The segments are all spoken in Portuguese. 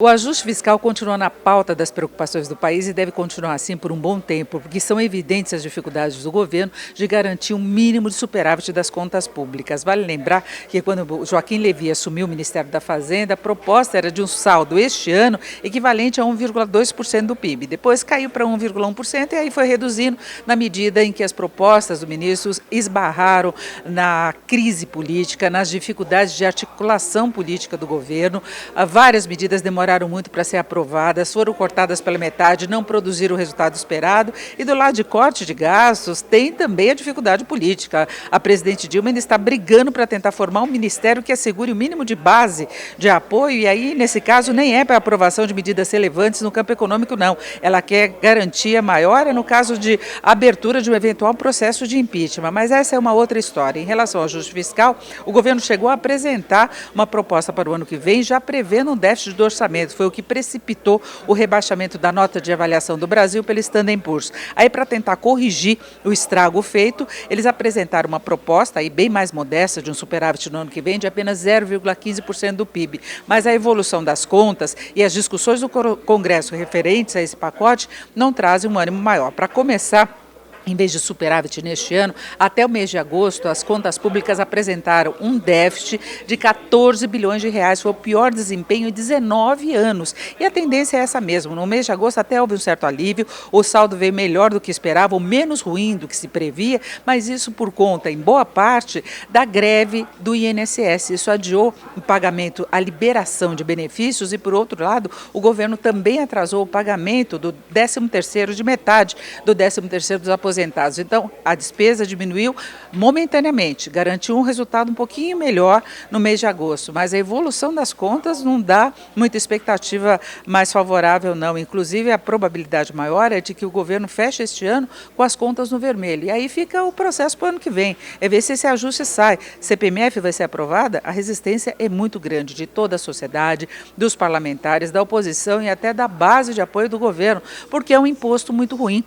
O ajuste fiscal continua na pauta das preocupações do país e deve continuar assim por um bom tempo, porque são evidentes as dificuldades do governo de garantir um mínimo de superávit das contas públicas. Vale lembrar que quando Joaquim Levy assumiu o Ministério da Fazenda, a proposta era de um saldo este ano equivalente a 1,2% do PIB. Depois caiu para 1,1% e aí foi reduzindo na medida em que as propostas do ministro esbarraram na crise política, nas dificuldades de articulação política do governo. Várias medidas demoraram muito para ser aprovadas, foram cortadas pela metade, não produziram o resultado esperado. E do lado de corte de gastos, tem também a dificuldade política. A presidente Dilma ainda está brigando para tentar formar um ministério que assegure o mínimo de base de apoio, e aí, nesse caso, nem é para a aprovação de medidas relevantes no campo econômico, não. Ela quer garantia maior no caso de abertura de um eventual processo de impeachment. Mas essa é uma outra história. Em relação ao ajuste fiscal, o governo chegou a apresentar uma proposta para o ano que vem, já prevendo um déficit do orçamento. Foi o que precipitou o rebaixamento da nota de avaliação do Brasil pelo Standard & Poor's. Aí, para tentar corrigir o estrago feito, eles apresentaram uma proposta aí bem mais modesta de um superávit no ano que vem de apenas 0,15% do PIB. Mas a evolução das contas e as discussões do Congresso referentes a esse pacote não trazem um ânimo maior. Para começar, em vez de superávit neste ano, até o mês de agosto, as contas públicas apresentaram um déficit de 14 bilhões de reais. Foi o pior desempenho em 19 anos. E a tendência é essa mesmo. No mês de agosto até houve um certo alívio, o saldo veio melhor do que esperava, ou menos ruim do que se previa, mas isso por conta, em boa parte, da greve do INSS. Isso adiou o pagamento, a liberação de benefícios e, por outro lado, o governo também atrasou o pagamento do 13º, de metade do 13º dos aposentados. Então, a despesa diminuiu momentaneamente, garantiu um resultado um pouquinho melhor no mês de agosto, mas a evolução das contas não dá muita expectativa mais favorável, não. Inclusive, a probabilidade maior é de que o governo feche este ano com as contas no vermelho. E aí fica o processo para o ano que vem, é ver se esse ajuste sai. CPMF vai ser aprovada? A resistência é muito grande de toda a sociedade, dos parlamentares, da oposição e até da base de apoio do governo, porque é um imposto muito ruim.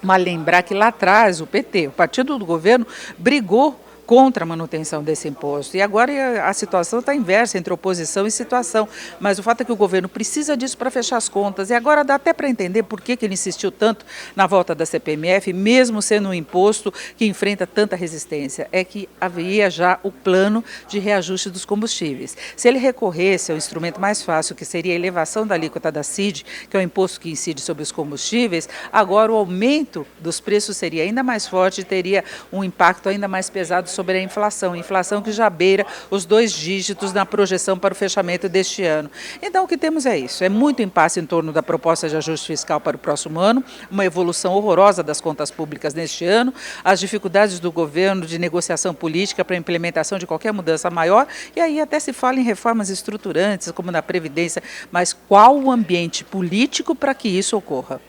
Mas lembrar que lá atrás o PT, o partido do governo, brigou contra a manutenção desse imposto. E agora a situação está inversa entre oposição e situação. Mas o fato é que o governo precisa disso para fechar as contas. E agora dá até para entender por que ele insistiu tanto na volta da CPMF, mesmo sendo um imposto que enfrenta tanta resistência. É que havia já o plano de reajuste dos combustíveis. Se ele recorresse ao instrumento mais fácil, que seria a elevação da alíquota da CID, que é o imposto que incide sobre os combustíveis, agora o aumento dos preços seria ainda mais forte e teria um impacto ainda mais pesado sobre a inflação que já beira os 2 dígitos na projeção para o fechamento deste ano. Então, o que temos é isso, é muito impasse em torno da proposta de ajuste fiscal para o próximo ano, uma evolução horrorosa das contas públicas neste ano, as dificuldades do governo de negociação política para a implementação de qualquer mudança maior, e aí até se fala em reformas estruturantes, como na Previdência, mas qual o ambiente político para que isso ocorra?